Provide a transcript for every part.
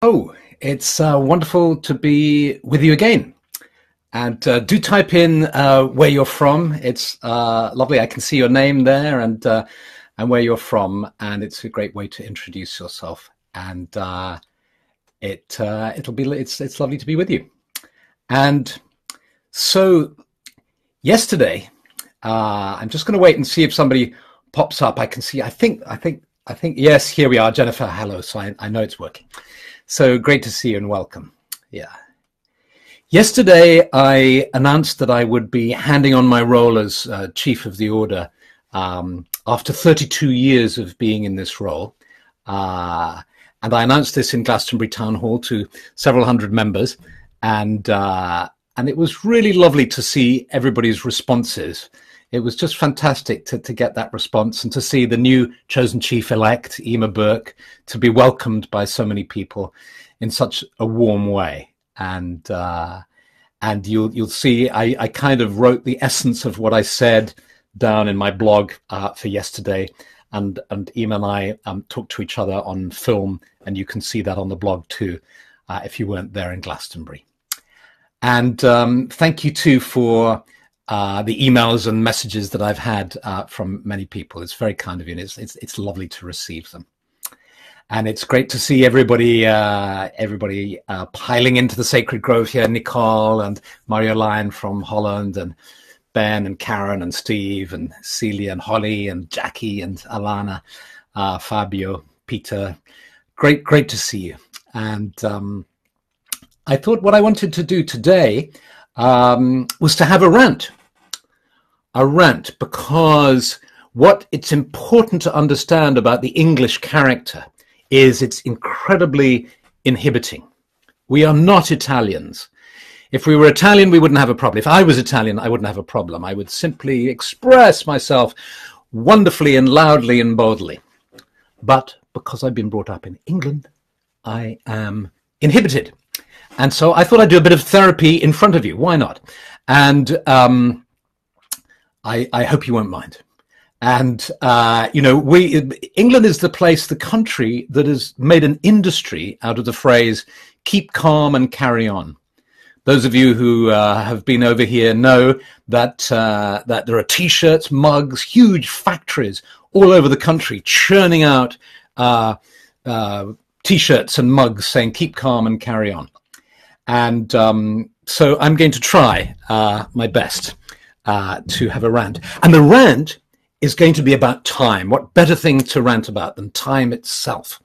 Oh, it's wonderful to be with you again. And do type in where you're from. It's lovely. I can see your name there and where you're from. And it's a great way to introduce yourself. And it's lovely to be with you. And so yesterday, I'm just going to wait and see if somebody pops up. I can see. I think. Yes, here we are, Jennifer. Hello. So I know it's working. So great to see you and welcome. Yeah. Yesterday, I announced that I would be handing on my role as Chief of the Order after 32 years of being in this role. And I announced this in Glastonbury Town Hall to several hundred members. And it was really lovely to see everybody's responses. It was just fantastic to get that response and to see the new chosen chief-elect, Emma Burke, to be welcomed by so many people in such a warm way. And you'll see I kind of wrote the essence of what I said down in my blog for yesterday. And Emma and I talked to each other on film, and you can see that on the blog too, if you weren't there in Glastonbury. And thank you too for the emails and messages that I've had from many people. It's very kind of you, and it's lovely to receive them. And it's great to see everybody piling into the Sacred Grove here. Nicole and Mario Lyon from Holland, and Ben and Karen and Steve and Celia and Holly and Jackie and Alana, Fabio, Peter. Great to see you. And I thought what I wanted to do today was to have a rant because what it's important to understand about the English character is it's incredibly inhibiting. We are not Italians. If we were Italian, we wouldn't have a problem. If I was Italian, I wouldn't have a problem. I would simply express myself wonderfully and loudly and boldly. But because I've been brought up in England, I am inhibited. And so I thought I'd do a bit of therapy in front of you. Why not? And I hope you won't mind. And, England is the country that has made an industry out of the phrase, keep calm and carry on. Those of you who have been over here know that there are T-shirts, mugs, huge factories all over the country churning out T-shirts and mugs saying, keep calm and carry on. And so I'm going to try my best to have a rant. And the rant is going to be about time. What better thing to rant about than time itself?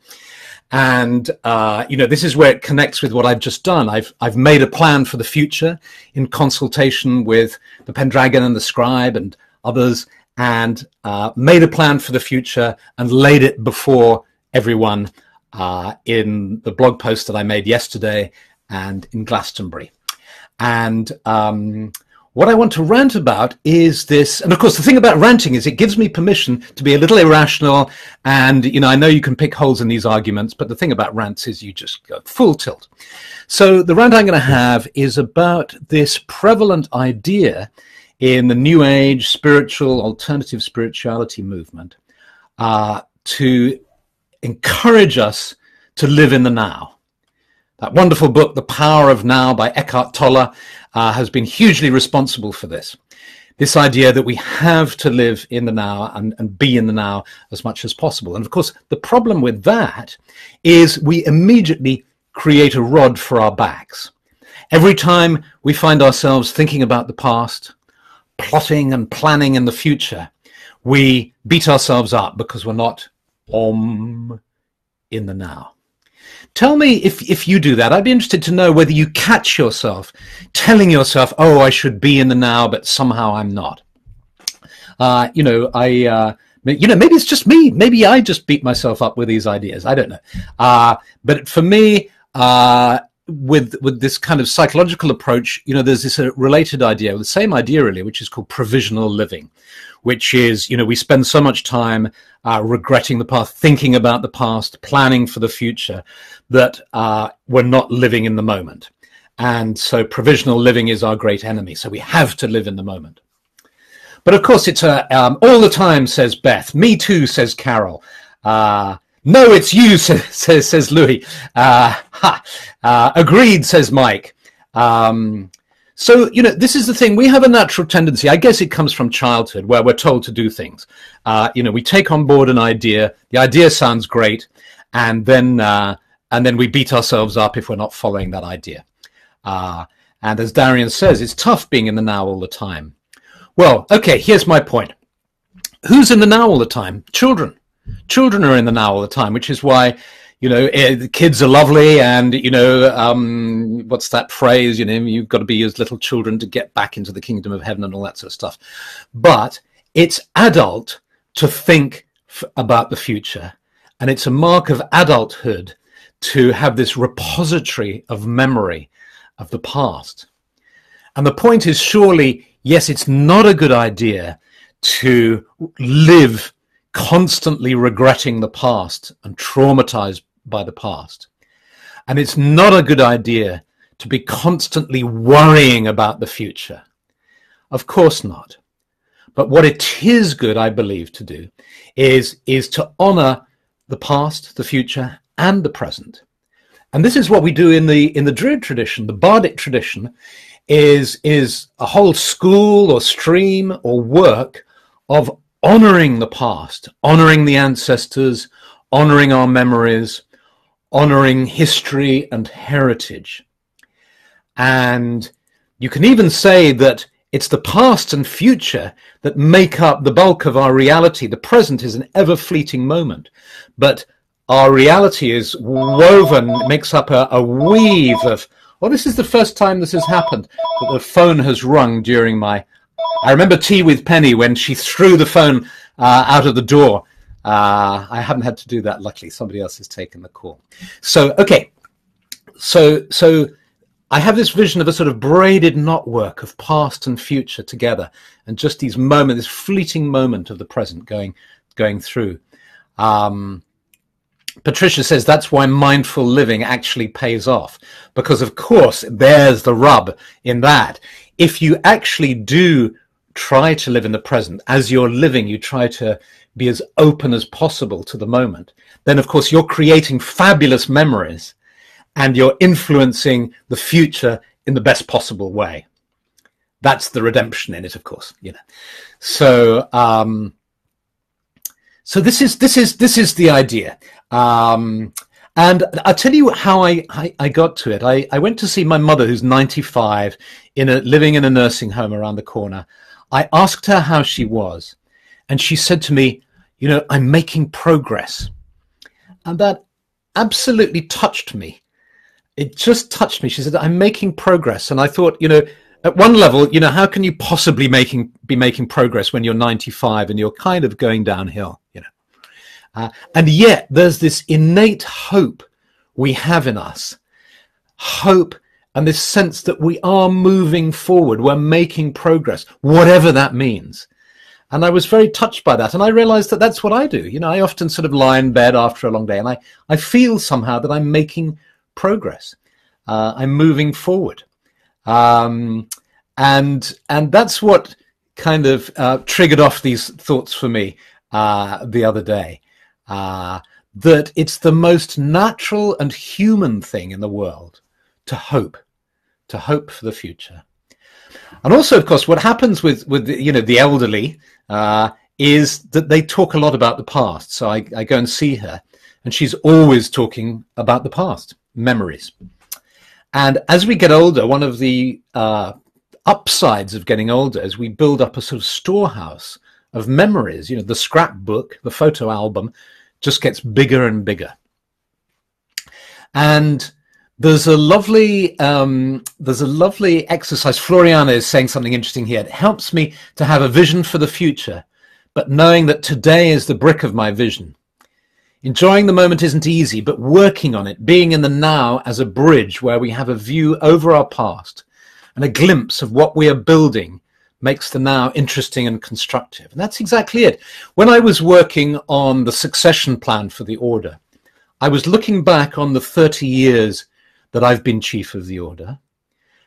And, this is where it connects with what I've just done. I've made a plan for the future in consultation with the Pendragon and the Scribe and others, and made a plan for the future and laid it before everyone in the blog post that I made yesterday and in Glastonbury. And what I want to rant about is this, and of course the thing about ranting is it gives me permission to be a little irrational, and I know you can pick holes in these arguments, but the thing about rants is you just go full tilt. So the rant I'm going to have is about this prevalent idea in the New Age spiritual, alternative spirituality movement to encourage us to live in the now. That wonderful book, The Power of Now by Eckhart Tolle, has been hugely responsible for this. This idea that we have to live in the now and be in the now as much as possible. And of course, the problem with that is we immediately create a rod for our backs. Every time we find ourselves thinking about the past, plotting and planning in the future, we beat ourselves up because we're not in the now. Tell me if you do that. I'd be interested to know whether you catch yourself telling yourself, oh, I should be in the now, but somehow I'm not. Maybe it's just me. Maybe I just beat myself up with these ideas. I don't know. But for me, with this kind of psychological approach, there's this related idea, the same idea really, which is called provisional living, which is, we spend so much time regretting the past, thinking about the past, planning for the future, that we're not living in the moment. And so provisional living is our great enemy. So we have to live in the moment. But of course, it's all the time, says Beth. Me too, says Carol. No, it's you, says Louis. Agreed, says Mike. So, this is the thing. We have a natural tendency. I guess it comes from childhood where we're told to do things. We take on board an idea. The idea sounds great. And then we beat ourselves up if we're not following that idea. And as Darian says, it's tough being in the now all the time. Well, okay, here's my point. Who's in the now all the time? Children. Children are in the now all the time, which is why, the kids are lovely. And, what's that phrase? You've got to be as little children to get back into the kingdom of heaven and all that sort of stuff. But it's adult to think about the future. And it's a mark of adulthood to have this repository of memory of the past. And the point is surely, yes, it's not a good idea to live constantly regretting the past and traumatized by the past. And it's not a good idea to be constantly worrying about the future. Of course not. But what it is good, I believe, to do is to honor the past, the future, and the present. And this is what we do in the Druid tradition. The Bardic tradition is a whole school or stream or work of honoring the past, honoring the ancestors, honoring our memories, honoring history and heritage. And you can even say that it's the past and future that make up the bulk of our reality. The present is an ever-fleeting moment, but our reality is woven, makes up a weave of, well, this is the first time this has happened, that the phone has rung during I remember Tea with Penny when she threw the phone out of the door. I haven't had to do that, luckily. Somebody else has taken the call. So, okay. So I have this vision of a sort of braided knotwork of past and future together, and just these moments, this fleeting moment of the present going through. Patricia says that's why mindful living actually pays off, because of course there's the rub in that. If you actually do try to live in the present, as you're living, you try to be as open as possible to the moment, then of course you're creating fabulous memories and you're influencing the future in the best possible way. That's the redemption in it, of course, So so this is the idea. And I'll tell you how I got to it. I went to see my mother, who's 95, living in a nursing home around the corner. I asked her how she was, and she said to me, I'm making progress. And that absolutely touched me. It just touched me. She said, I'm making progress. And I thought, at one level, how can you possibly be making progress when you're 95 and you're kind of going downhill, and yet there's this innate hope we have in us, hope and this sense that we are moving forward, we're making progress, whatever that means. And I was very touched by that. And I realized that that's what I do. I often sort of lie in bed after a long day and I feel somehow that I'm making progress. I'm moving forward. And that's what kind of triggered off these thoughts for me the other day. That it's the most natural and human thing in the world to hope for the future. And also, of course, what happens with the elderly is that they talk a lot about the past. So I go and see her, and she's always talking about the past, memories. And as we get older, one of the upsides of getting older is we build up a sort of storehouse of memories. The scrapbook, the photo album, just gets bigger and bigger. And there's a lovely exercise. Floriana is saying something interesting here. It helps me to have a vision for the future, but knowing that today is the brick of my vision. Enjoying the moment isn't easy, but working on it, being in the now as a bridge where we have a view over our past and a glimpse of what we are building, makes the now interesting and constructive. And that's exactly it. When I was working on the succession plan for the order, I was looking back on the 30 years that I've been chief of the order.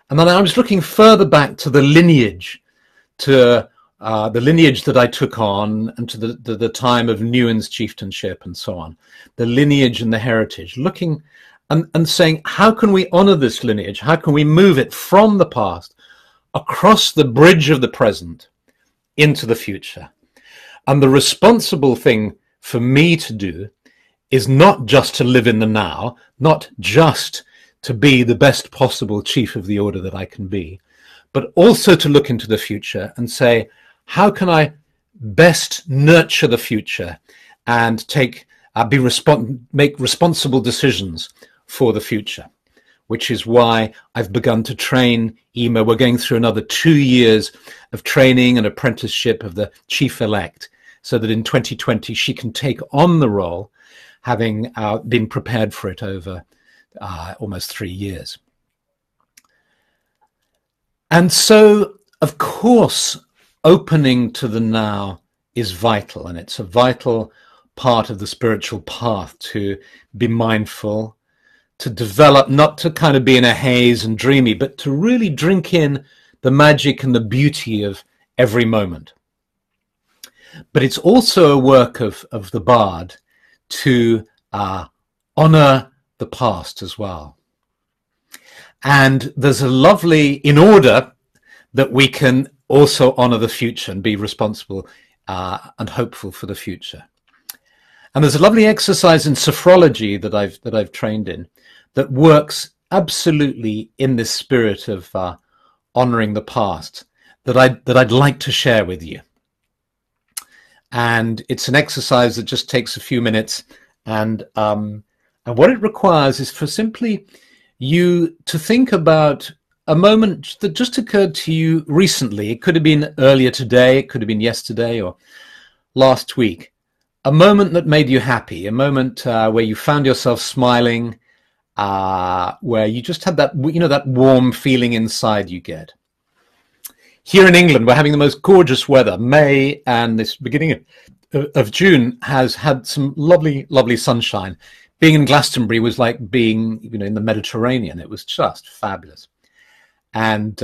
And then I was looking further back to the lineage, to the lineage that I took on, and to the time of Newen's chieftainship and so on, the lineage and the heritage, looking and saying, how can we honor this lineage? How can we move it from the past across the bridge of the present into the future? And the responsible thing for me to do is not just to live in the now, not just to be the best possible chief of the order that I can be, but also to look into the future and say, how can I best nurture the future and make responsible decisions for the future? Which is why I've begun to train Ema. We're going through another 2 years of training and apprenticeship of the chief-elect, so that in 2020 she can take on the role, having been prepared for it over almost 3 years. And so, of course, opening to the now is vital, and it's a vital part of the spiritual path to be mindful, to develop, not to kind of be in a haze and dreamy, but to really drink in the magic and the beauty of every moment. But it's also a work of the bard to honor the past as well. And there's a lovely, in order that we can also honor the future and be responsible and hopeful for the future. And there's a lovely exercise in sophrology that I've trained in that works absolutely in this spirit of honoring the past that I'd like to share with you. And it's an exercise that just takes a few minutes, and what it requires is for simply you to think about a moment that just occurred to you recently. It could have been earlier today, it could have been yesterday or last week. A moment that made you happy, a moment where you found yourself smiling, where you just had that, that warm feeling inside you get. Here in England, we're having the most gorgeous weather. May and this beginning of June has had some lovely, lovely sunshine. Being in Glastonbury was like being, in the Mediterranean. It was just fabulous. And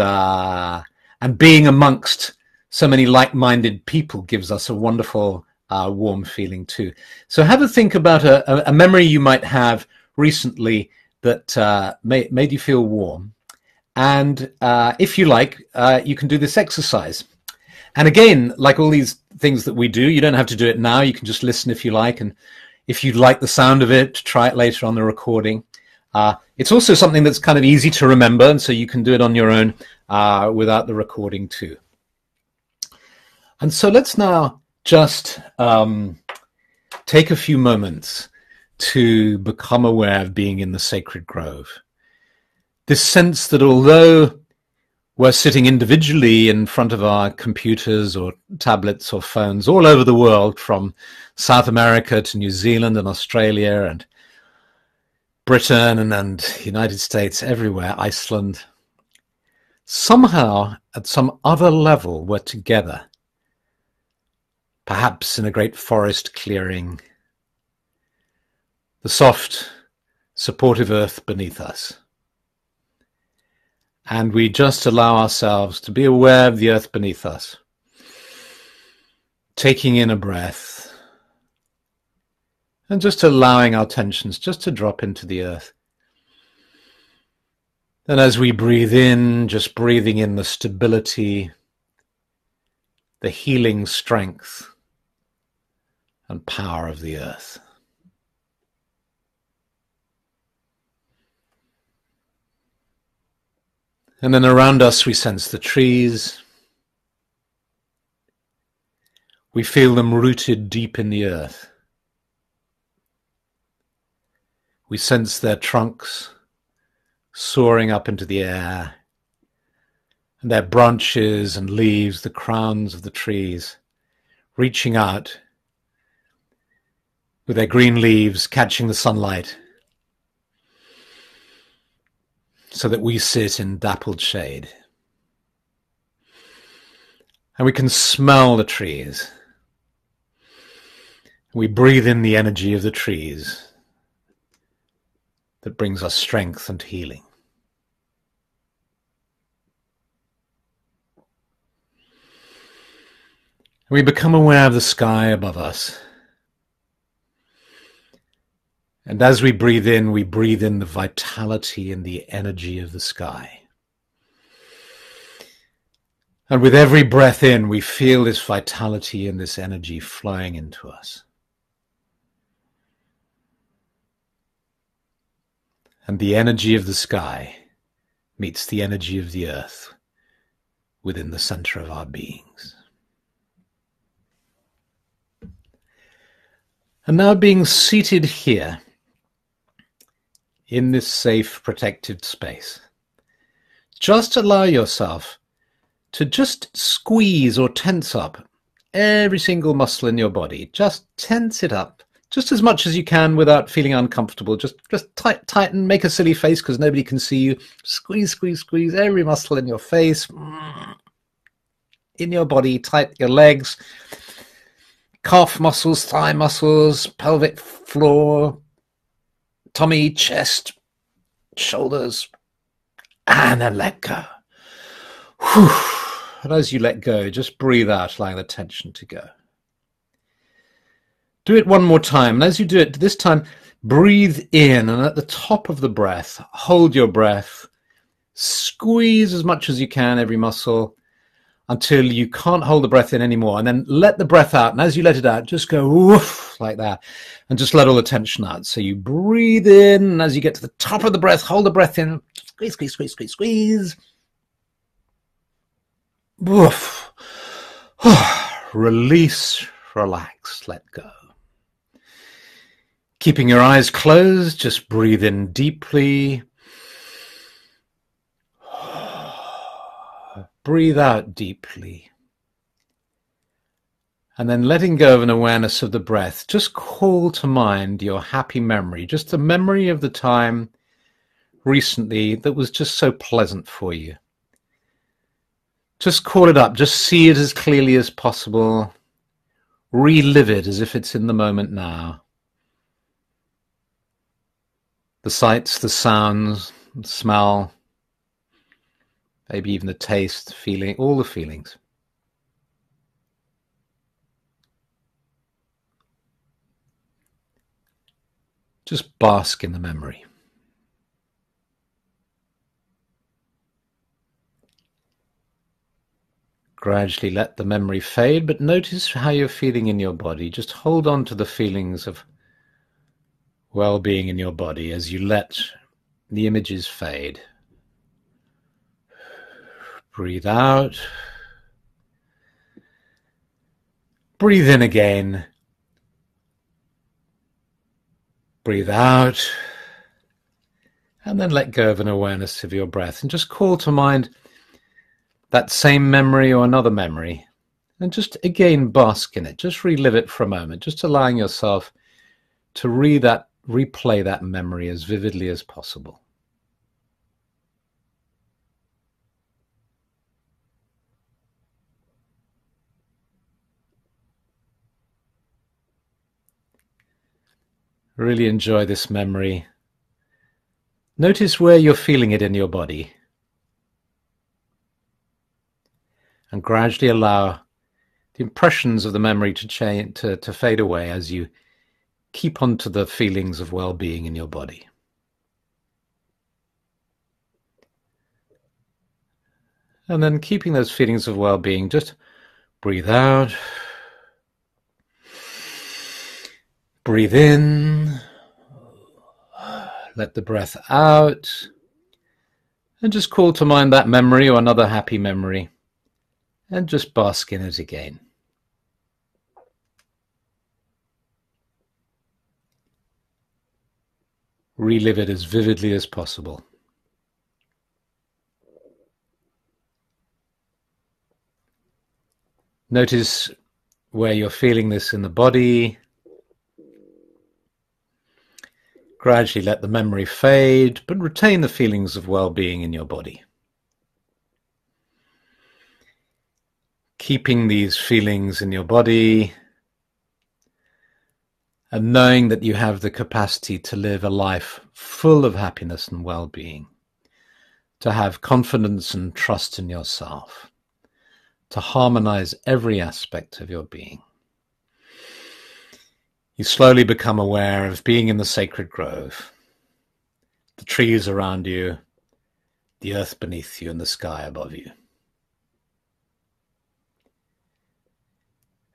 being amongst so many like-minded people gives us a wonderful, warm feeling too. So have a think about a memory you might have recently that made you feel warm. And if you like, you can do this exercise. And again, like all these things that we do, you don't have to do it now. You can just listen if you like. And if you like the sound of it, try it later on the recording. It's also something that's kind of easy to remember, and so you can do it on your own without the recording too. And so let's now just take a few moments to become aware of being in the sacred grove. This sense that although we're sitting individually in front of our computers or tablets or phones all over the world, from South America to New Zealand and Australia and Britain and United States, everywhere, Iceland, somehow at some other level we're together, perhaps in a great forest clearing, the soft, supportive earth beneath us. And we just allow ourselves to be aware of the earth beneath us, taking in a breath, and just allowing our tensions just to drop into the earth. And as we breathe in, just breathing in the stability, the healing strength and power of the earth. And then around us we sense the trees. We feel them rooted deep in the earth. We sense their trunks soaring up into the air, and their branches and leaves, the crowns of the trees, reaching out with their green leaves, catching the sunlight, so that we sit in dappled shade. And we can smell the trees. We breathe in the energy of the trees that brings us strength and healing. We become aware of the sky above us. And as we breathe in the vitality and the energy of the sky. And with every breath in, we feel this vitality and this energy flowing into us. And the energy of the sky meets the energy of the earth within the center of our beings. And now, being seated here in this safe, protected space, just allow yourself to just squeeze or tense up every single muscle in your body. Just tense it up just as much as you can without feeling uncomfortable. Just tighten, make a silly face because nobody can see you. Squeeze, squeeze, squeeze every muscle in your face, in your body. Tighten your legs, calf muscles, thigh muscles, pelvic floor, tummy, chest, shoulders, and then let go. Whew. And as you let go, just breathe out, allowing the tension to go. Do it one more time. And as you do it, this time, breathe in. And at the top of the breath, hold your breath. Squeeze as much as you can, every muscle, until you can't hold the breath in anymore. And then let the breath out. And as you let it out, just go woof, like that. And just let all the tension out. So you breathe in. And as you get to the top of the breath, hold the breath in. Squeeze, squeeze, squeeze, squeeze, squeeze. Woof. Release, relax, let go. Keeping your eyes closed, just breathe in deeply. Breathe out deeply. And then letting go of an awareness of the breath, just call to mind your happy memory, just a memory of the time recently that was just so pleasant for you. Just call it up, just see it as clearly as possible. Relive it as if it's in the moment now. The sights, the sounds, the smell, maybe even the taste, the feeling, all the feelings. Just bask in the memory. Gradually let the memory fade, but notice how you're feeling in your body. Just hold on to the feelings of well-being in your body as you let the images fade. Breathe out. Breathe in again. Breathe out. And then let go of an awareness of your breath and just call to mind that same memory or another memory, and just again bask in it. Just relive it for a moment, just allowing yourself to replay that memory as vividly as possible. Really enjoy this memory. Notice where you're feeling it in your body. And gradually allow the impressions of the memory to fade away as you keep on to the feelings of well-being in your body. And then keeping those feelings of well-being, just breathe out. Breathe in. Let the breath out. And just call to mind that memory or another happy memory. And just bask in it again. Relive it as vividly as possible. Notice where you're feeling this in the body. Gradually let the memory fade, but retain the feelings of well-being in your body. Keeping these feelings in your body and knowing that you have the capacity to live a life full of happiness and well-being, to have confidence and trust in yourself, to harmonize every aspect of your being. You slowly become aware of being in the sacred grove, the trees around you, the earth beneath you, and the sky above you.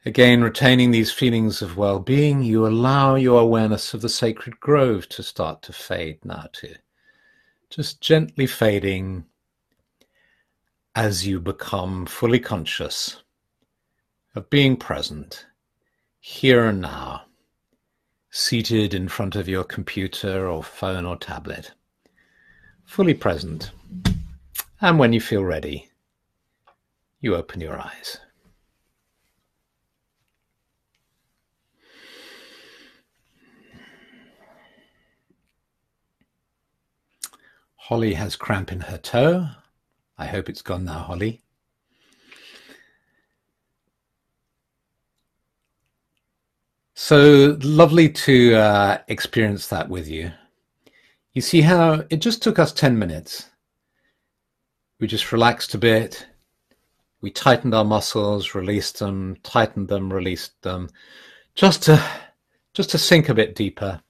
Again, retaining these feelings of well-being, you allow your awareness of the sacred grove to start to fade now too. Just gently fading as you become fully conscious of being present, here and now, seated in front of your computer or phone or tablet, fully present. And when you feel ready, you open your eyes. Holly has cramp in her toe. I hope it's gone now, Holly. So lovely to experience that with you. You see how it just took us 10 minutes. We just relaxed a bit. We tightened our muscles, released them, tightened them, released them, just to sink a bit deeper.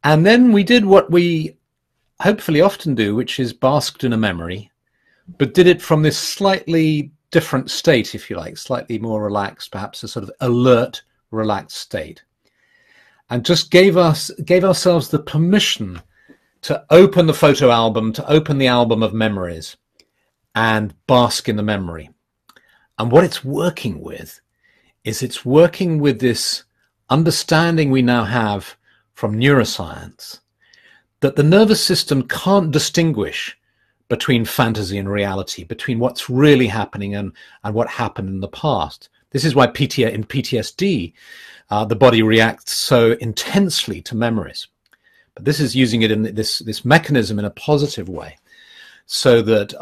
And then we did what we hopefully often do, which is basked in a memory, but did it from this slightly different state, if you like, slightly more relaxed, perhaps a sort of alert, relaxed state, and just gave ourselves the permission to open the photo album, to open the album of memories and bask in the memory. And what it's working with is it's working with this understanding we now have from neuroscience that the nervous system can't distinguish between fantasy and reality, between what's really happening and what happened in the past. This is why in PTSD, the body reacts so intensely to memories. But this is using it in this mechanism in a positive way, so that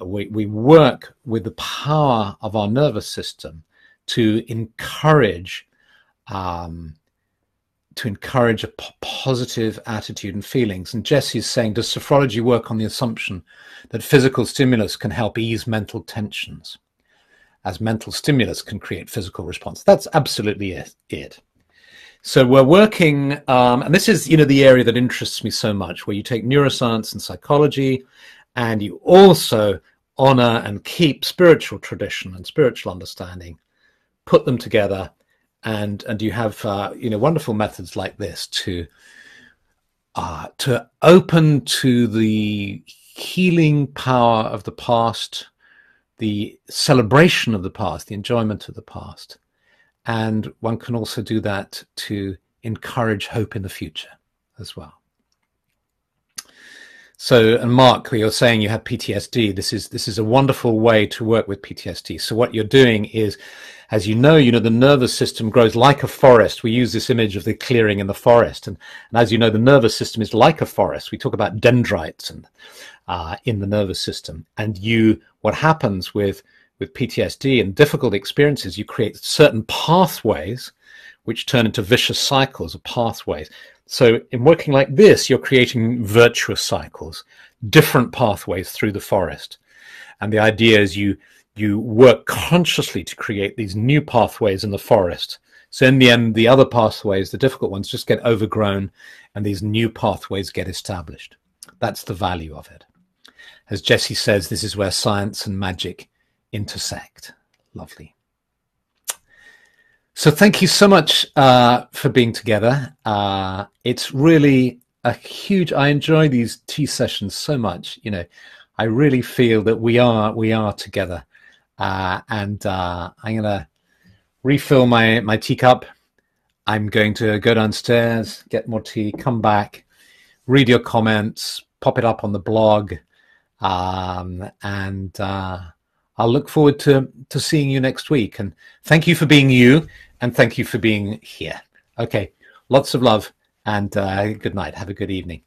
we work with the power of our nervous system to encourage a positive attitude and feelings. And Jesse's saying, does sophrology work on the assumption that physical stimulus can help ease mental tensions, as mental stimulus can create physical response? That's absolutely it. So we're working, and this is, the area that interests me so much, where you take neuroscience and psychology, and you also honor and keep spiritual tradition and spiritual understanding, put them together, and you have wonderful methods like this to open to the healing power of the past, the celebration of the past, the enjoyment of the past. And one can also do that to encourage hope in the future as well. So, and Mark, you're saying you have PTSD. This is a wonderful way to work with PTSD. So what you're doing is, as you know, the nervous system grows like a forest. We use this image of the clearing in the forest. And as you know, the nervous system is like a forest. We talk about dendrites and in the nervous system. And what happens with PTSD and difficult experiences, you create certain pathways which turn into vicious cycles of pathways. So in working like this, you're creating virtuous cycles, different pathways through the forest. And the idea is you work consciously to create these new pathways in the forest. So in the end, the other pathways, the difficult ones, just get overgrown and these new pathways get established. That's the value of it. As Jesse says, this is where science and magic intersect. Lovely. So thank you so much for being together. It's really a huge, I enjoy these tea sessions so much. I really feel that we are together. And I'm going to refill my teacup. I'm going to go downstairs, get more tea, come back, read your comments, pop it up on the blog. And I'll look forward to seeing you next week. And thank you for being you, and thank you for being here. Okay, lots of love, and good night. Have a good evening.